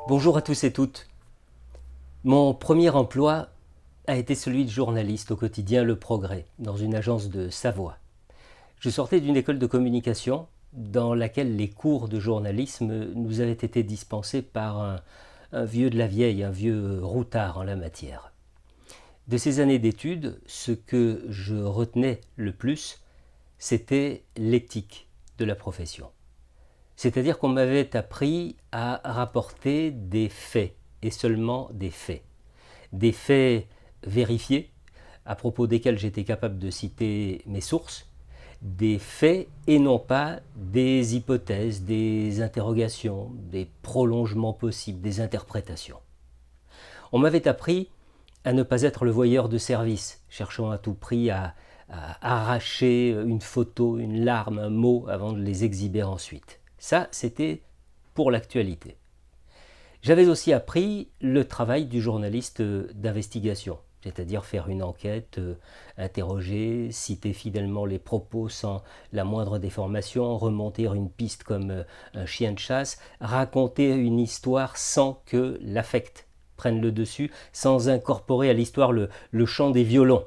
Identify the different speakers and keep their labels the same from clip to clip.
Speaker 1: Bonjour à tous et toutes. Mon premier emploi a été celui de journaliste au quotidien Le Progrès, dans une agence de Savoie. Je sortais d'une école de communication dans laquelle les cours de journalisme nous avaient été dispensés par un vieux de la vieille, un vieux routard en la matière. De ces années d'études, ce que je retenais le plus, c'était l'éthique de la profession. C'est-à-dire qu'on m'avait appris à rapporter des faits, et seulement des faits. Des faits vérifiés, à propos desquels j'étais capable de citer mes sources, des faits et non pas des hypothèses, des interrogations, des prolongements possibles, des interprétations. On m'avait appris à ne pas être le voyeur de service, cherchant à tout prix à arracher une photo, une larme, un mot avant de les exhiber ensuite. Ça, c'était pour l'actualité. J'avais aussi appris le travail du journaliste d'investigation, c'est-à-dire faire une enquête, interroger, citer fidèlement les propos sans la moindre déformation, remonter une piste comme un chien de chasse, raconter une histoire sans que l'affect prenne le dessus, sans incorporer à l'histoire le chant des violons.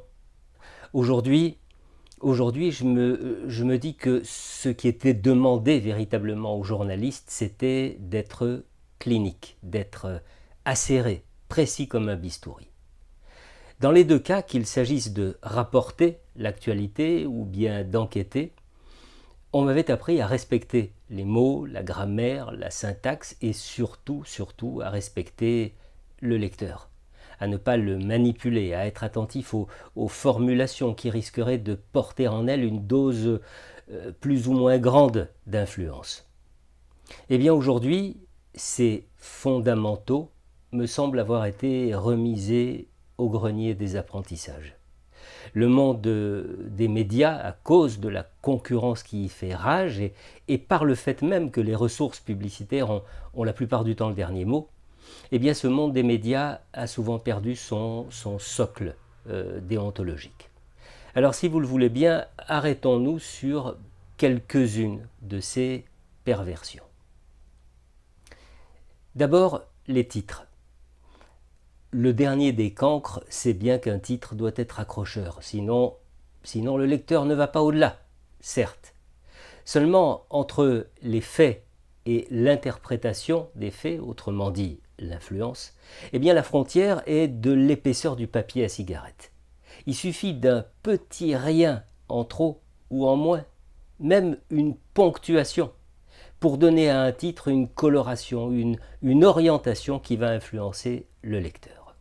Speaker 1: Aujourd'hui, je me dis que ce qui était demandé véritablement aux journalistes, c'était d'être clinique, d'être acéré, précis comme un bistouri. Dans les deux cas, qu'il s'agisse de rapporter l'actualité ou bien d'enquêter, on m'avait appris à respecter les mots, la grammaire, la syntaxe et surtout à respecter le lecteur, à ne pas le manipuler, à être attentif aux formulations qui risqueraient de porter en elles une dose plus ou moins grande d'influence. Eh bien aujourd'hui, ces fondamentaux me semblent avoir été remisés au grenier des apprentissages. Le monde des médias, à cause de la concurrence qui y fait rage, et par le fait même que les ressources publicitaires ont la plupart du temps le dernier mot, eh bien ce monde des médias a souvent perdu son socle déontologique. Alors si vous le voulez bien, arrêtons-nous sur quelques-unes de ces perversions. D'abord, les titres. Le dernier des cancres sait bien qu'un titre doit être accrocheur, sinon le lecteur ne va pas au-delà, certes. Seulement, entre les faits et l'interprétation des faits, autrement dit l'influence, eh bien la frontière est de l'épaisseur du papier à cigarette. Il suffit d'un petit rien en trop ou en moins, même une ponctuation, pour donner à un titre une coloration, une orientation qui va influencer le lecteur.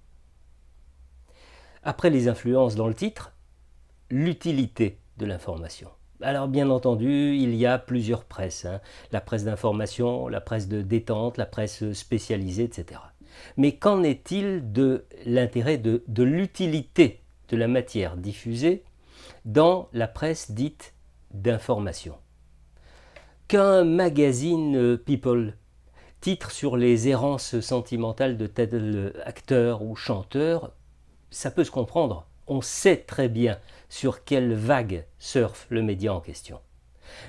Speaker 1: Après les influences dans le titre, l'utilité de l'information. Alors bien entendu, il y a plusieurs presses, la presse d'information, la presse de détente, la presse spécialisée, etc. Mais qu'en est-il de l'intérêt, de l'utilité de la matière diffusée dans la presse dite d'information? Qu'un magazine People titre sur les errances sentimentales de tel acteur ou chanteur, ça peut se comprendre. On sait très bien sur quelle vague surfe le média en question.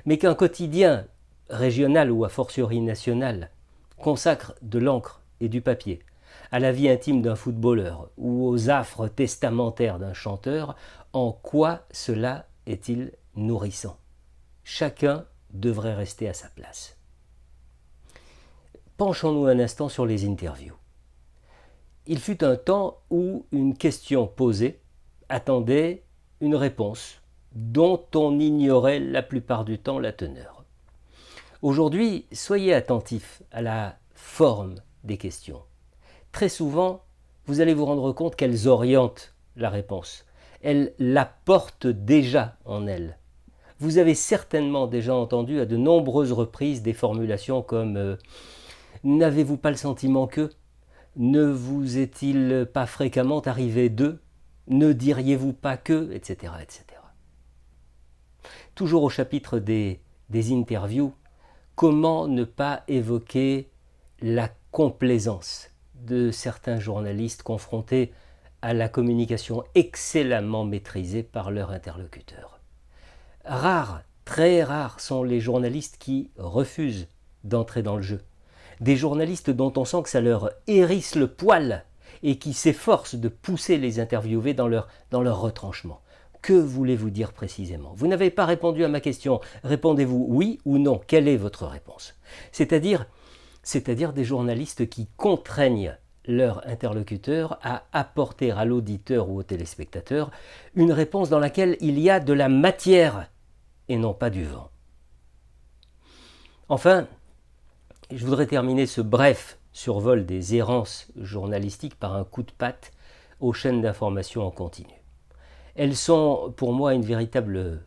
Speaker 1: Mais qu'un quotidien régional ou a fortiori national consacre de l'encre et du papier à la vie intime d'un footballeur ou aux affres testamentaires d'un chanteur, en quoi cela est-il nourrissant? Chacun devrait rester à sa place. Penchons-nous un instant sur les interviews. Il fut un temps où une question posée attendait une réponse dont on ignorait la plupart du temps la teneur. Aujourd'hui, soyez attentifs à la forme des questions. Très souvent, vous allez vous rendre compte qu'elles orientent la réponse. Elles la portent déjà en elles. Vous avez certainement déjà entendu à de nombreuses reprises des formulations comme n'avez-vous pas le sentiment que? Ne vous est-il pas fréquemment arrivé de? Ne diriez-vous pas que? Etc. etc. Toujours au chapitre des interviews, comment ne pas évoquer la complaisance de certains journalistes confrontés à la communication excellemment maîtrisée par leur interlocuteur. Rares, très rares sont les journalistes qui refusent d'entrer dans le jeu. des journalistes dont on sent que ça leur hérisse le poil et qui s'efforcent de pousser les interviewés dans leur retranchement. Que voulez-vous dire précisément? Vous n'avez pas répondu à ma question. Répondez-vous oui ou non. Quelle est votre réponse? C'est-à-dire des journalistes qui contraignent leur interlocuteur à apporter à l'auditeur ou au téléspectateur une réponse dans laquelle il y a de la matière et non pas du vent. Enfin, je voudrais terminer ce bref survol des errances journalistiques par un coup de patte aux chaînes d'information en continu. Elles sont pour moi une véritable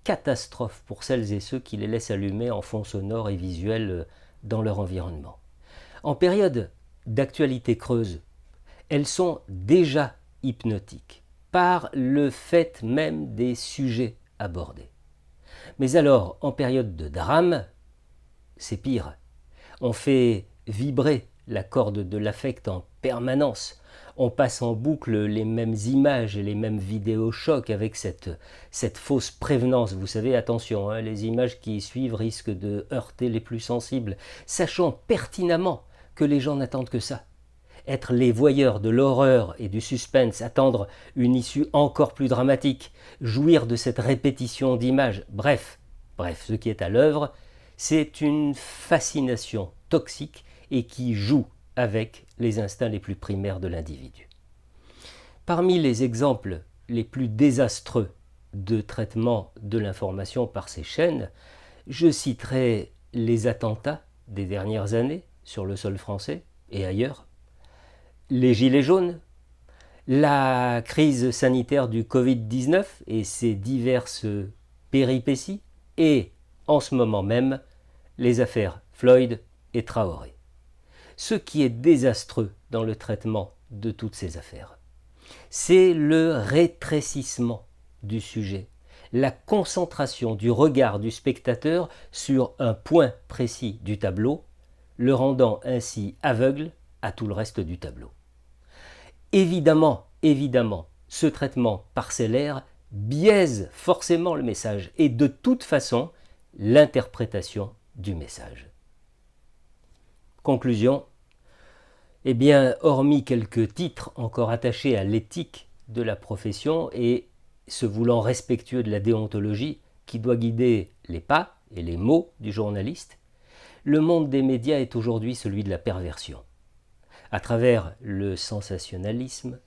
Speaker 1: catastrophe pour celles et ceux qui les laissent allumer en fond sonore et visuel dans leur environnement. En période d'actualité creuse, elles sont déjà hypnotiques par le fait même des sujets abordés. Mais alors, en période de drame, c'est pire. On fait vibrer la corde de l'affect en permanence. On passe en boucle les mêmes images et les mêmes vidéos chocs avec cette fausse prévenance. Vous savez, attention, les images qui suivent risquent de heurter les plus sensibles, sachant pertinemment que les gens n'attendent que ça. Être les voyeurs de l'horreur et du suspense, attendre une issue encore plus dramatique, jouir de cette répétition d'images, bref, ce qui est à l'œuvre, c'est une fascination toxique et qui joue avec les instincts les plus primaires de l'individu. Parmi les exemples les plus désastreux de traitement de l'information par ces chaînes, je citerai les attentats des dernières années sur le sol français et ailleurs, les gilets jaunes, la crise sanitaire du Covid-19 et ses diverses péripéties, et en ce moment même, les affaires Floyd et Traoré. Ce qui est désastreux dans le traitement de toutes ces affaires, c'est le rétrécissement du sujet, la concentration du regard du spectateur sur un point précis du tableau, le rendant ainsi aveugle à tout le reste du tableau. Évidemment, ce traitement parcellaire biaise forcément le message et de toute façon l'interprétation du message. Conclusion, hormis quelques titres encore attachés à l'éthique de la profession et se voulant respectueux de la déontologie qui doit guider les pas et les mots du journaliste, le monde des médias est aujourd'hui celui de la perversion. À travers le sensationnalisme,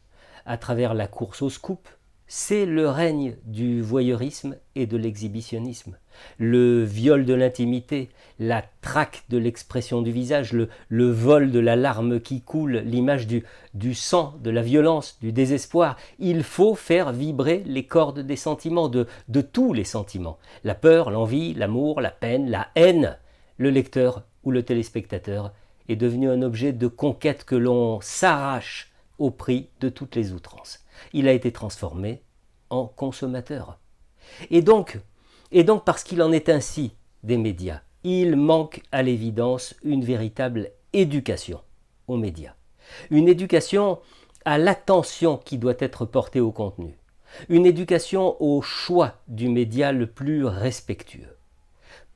Speaker 1: à travers la course au scoop, c'est le règne du voyeurisme et de l'exhibitionnisme, le viol de l'intimité, la traque de l'expression du visage, le vol de la larme qui coule, l'image du sang, de la violence, du désespoir. Il faut faire vibrer les cordes des sentiments, de tous les sentiments. La peur, l'envie, l'amour, la peine, la haine. Le lecteur ou le téléspectateur est devenu un objet de conquête que l'on s'arrache au prix de toutes les outrances. Il a été transformé en consommateur. Et donc parce qu'il en est ainsi des médias, il manque à l'évidence une véritable éducation aux médias. Une éducation à l'attention qui doit être portée au contenu. Une éducation au choix du média le plus respectueux.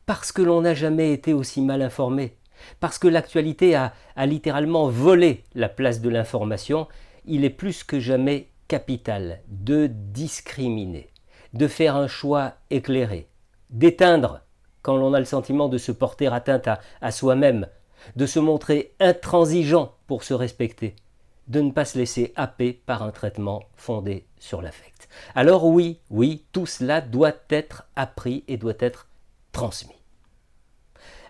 Speaker 1: Parce que l'on n'a jamais été aussi mal informé, parce que l'actualité a littéralement volé la place de l'information, il est plus que jamais capital de discriminer, de faire un choix éclairé, d'éteindre quand l'on a le sentiment de se porter atteinte à soi-même, de se montrer intransigeant pour se respecter, de ne pas se laisser happer par un traitement fondé sur l'affect. Alors oui, tout cela doit être appris et doit être transmis.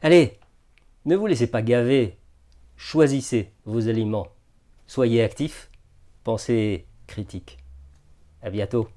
Speaker 1: Allez, ne vous laissez pas gaver, choisissez vos aliments, soyez actifs, pensez critique. À bientôt.